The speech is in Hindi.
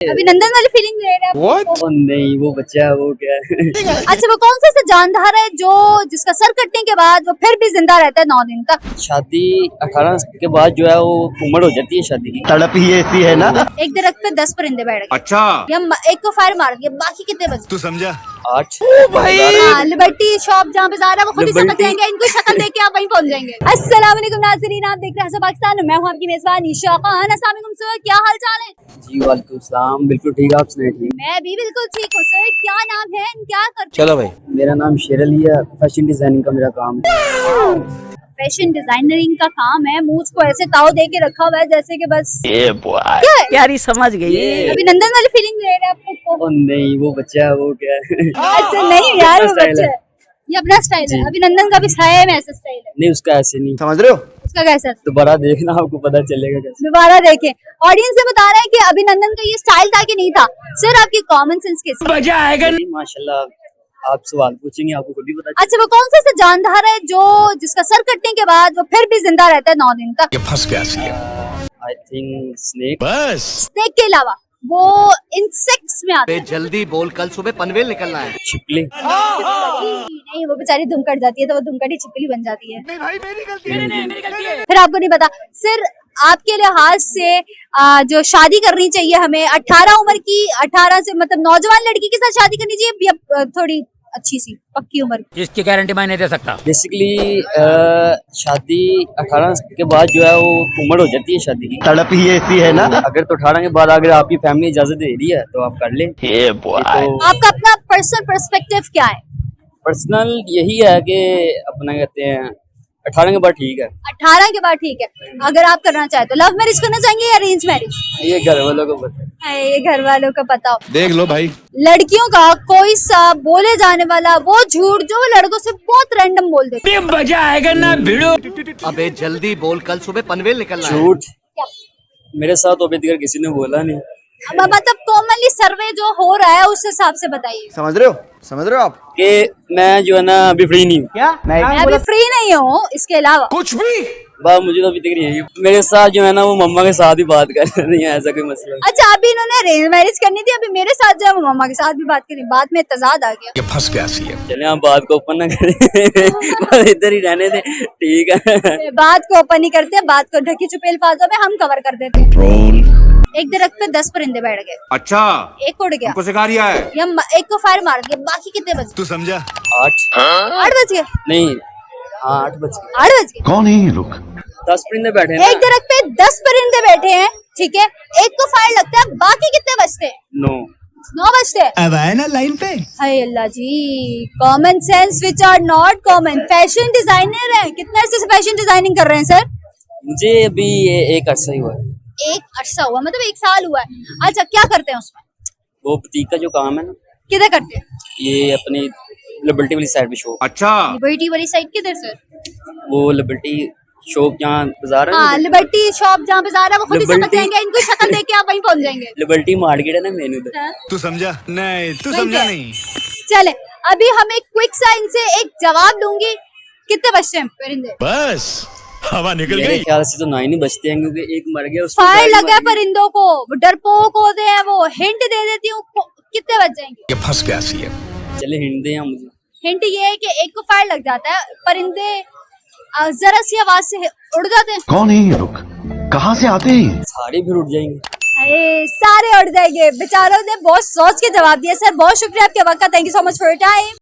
अभिनंदन वाली फीलिंग ले रहे हैं What? नहीं वो बच्चा है, वो क्या है। अच्छा, वो कौन सा ऐसा जानदार है जो जिसका सर कटने के बाद वो फिर भी जिंदा रहता है 9 दिन तक? शादी 18 के बाद जो है वो उम्र हो जाती है शादी की। तड़प ही ऐसी है ना। एक दरख्त पे 10 परिंदे बैठ गए। अच्छा, एक को फायर मार दिया, बाकी कितने बचे? तू समझा? 8 हाँ, लिबर्टी शॉप जहाँ पे जा रहा है वो खुद ही समझ लिबर्टी। जाएंगे, इनको शक्ल देख के आप वहीं पहुंच जाएंगे। अस्सलाम वालेकुम नाज़रीन, आप देख रहे हैं पाकिस्तान, मैं हूँ आपकी मेजबान ईशा खान। अस्सलाम वालेकुम सर, क्या हाल चाल है? जी वालेकुम सलाम, बिल्कुल ठीक, आप सुनाए ठीक? मैं भी बिल्कुल ठीक हूँ सर। क्या नाम है, क्या करते चलो भाई। मेरा नाम शेर अली है, फैशन डिजाइनिंग का मेरा काम है। फैशन डिजाइनरिंग का काम है? मुझ को ऐसे ताव दे के रखा हुआ है जैसे कि बस क्या है? प्यारी समझ गई। अभिनंदन वाली फीलिंग ले रहे हैं आप खुद को? नहीं वो बच्चा है, वो क्या है। अच्छा नहीं यार, वो स्टाइल बच्चा है। है, ये अपना स्टाइल है। जी। अभिनंदन का भी सेम ऐसा स्टाइल है। नहीं उसका ऐसे नहीं, समझ रहे हो? उसका कैसा है? दोबारा देखना आपको पता चलेगा कैसे। दोबारा देखें। ऑडियंस से बता रहे हैं कि अभिनंदन का ये स्टाइल था कि नहीं था, सिर्फ आपकी कॉमन सेंस के साथ। मजा आएगा। नहीं, माशाल्लाह आप सवाल पूछेंगे आपको खुद ही पता अच्छा, वो कौन सा ऐसा जानदार है जो जिसका सर कटने के बाद वो फिर भी जिंदा रहता है 9 दिन तक? ये फंस गया सी है। I think snake. बस स्नेक के अलावा वो इंसेक्ट्स में आता है। जल्दी बोल, कल सुबह पनवेल निकलना है। छिपली। नहीं, वो बेचारी धुम कट जाती है तो वो धुमकड़ी छिपकली बन जाती है। नहीं भाई, मेरी गलती है। फिर आपको नहीं पता। सिर आपके लिहाज से जो शादी करनी चाहिए हमें 18 उम्र की, 18 से मतलब नौजवान लड़की के साथ शादी करनी चाहिए या थोड़ी अच्छी सी पक्की उम्र की? इसकी गारंटी मैं नहीं दे सकता। बेसिकली शादी 18 के बाद जो है वो उम्र हो जाती है शादी की। तड़प ही ऐसी है ना। अगर तो 18 के बाद अगर आपकी फैमिली इजाजत दे रही है तो आप कर लें। ये तो आपका अपना पर्सनल पर्सपेक्टिव क्या है? पर्सनल यही है कि अपना कहते हैं 18 के बाद ठीक है। 18 के बाद ठीक है। अगर आप करना चाहे तो लव मैरिज करना चाहेंगे या अरेंज मैरिज? ये घर वालों को पता है। ये घर वालों का पता हो। देख लो भाई, लड़कियों का कोई सा बोले जाने वाला वो झूठ जो वो लड़कों से बहुत रैंडम बोल देते हैं। मजा आएगा ना भिड़ो। अबे जल्दी बोल, कल सुबह पनवेल निकलना है। झूठ क्या? मेरे साथ तो अभी तक किसी ने बोला नहीं। मतलब कॉमनली सर्वे जो हो रहा है उस हिसाब से बताइए। समझ रहे हो? समझ रहे हो आप? कि मैं जो है ना अभी फ्री नहीं हूँ। क्या? मैं अभी फ्री नहीं हूँ, इसके अलावा कुछ भी। बात मुझे तो अभी तक नहीं है। मेरे साथ जो है ना वो मम्मा के साथ ही बात कर रही है, ऐसा कोई मसला नहीं। अच्छा, अभी इन्होंने अरेंज मैरिज करनी थी, अभी मेरे साथ जो है वो मम्मा के साथ भी बात करी, बात में तजाद आ गया। ये फंस गया सी है। चले हम बात को ओपन ना करें। बस इधर ही रहने दे, ठीक है। बात को ओपन नहीं करते, बात को ढकी छुपे अल्फाजों में हम कवर कर देते हैं। एक दरख्त पे 10 परिंदे बैठ गए, अच्छा, एक उड़ गया, हमको सिखा रिया है। या एक को फायर मार दिया, बाकी कितने बचे? तू समझा? 8 8 बज गए। नहीं, हाँ 8 बज गए। 8 बज गए। कौन है ये लोग? 10 परिंदे बैठे हैं एक दरख्त पे 10 परिंदे बैठे हैं, ठीक है, एक को फायर लगता है, बाकी कितने बचते हैं? 9 बचते हैं। अब आए ना लाइन पे। हाय Allah ji, common sense which are not common. Fashion designer है, कितने अरसे से फैशन डिजाइनिंग कर रहे हैं सर? मुझे अभी एक अरसा ही हुआ है। एक अरसा हुआ, मतलब 1 साल हुआ है। अच्छा, क्या करते हैं उसमें? वो बुटीक का जो काम है ना, किधर करते हैं? ये अपनी लिबर्टी वाली साइड पे शॉप। अच्छा, लिबर्टी वाली साइड किधर सर? वो लिबर्टी शॉप जहाँ बाजार है हाँ, ना, लिबर्टी शॉप जहाँ पे जा रहा है वो खुद ही समझ लिबर्टी- जाएंगे, इनको शक्ल देख के आप वहीं पहुंच जाएंगे। लिबर्टी मार्केट है ना मेन उधर। हाँ? तू समझा? नहीं, तू वही समझा है। नहीं। चले, अभी हम एक क्विक सा इनसे एक जवाब लूंगी। कितने बचते हैं परिंदे? बस हवा निकल मेरे ख्याल से तो 9 ही बचते हैं क्योंकि एक मर गया। उसको फायर गाड़ी लगा है मार दी। परिंदों को, वो डरपोक होते हैं, वो हिंट दे देती हूँ, कितने बच जाएंगे? ये फंस गया सी है। चले हिंट दे मुझे। हिंट ये है कि एक को फायर लग जाता है, परिंदे जरा सी आवाज से उड़ जाते हैं। कौन है ये लोग? कहाँ से आते हैं? सारे फिर उठ जाएंगे। अरे सारे उड़ जाएंगे। बेचारों ने बहुत सोच के जवाब दिया। सर बहुत शुक्रिया आपके वक्त का, thank you so much for your time.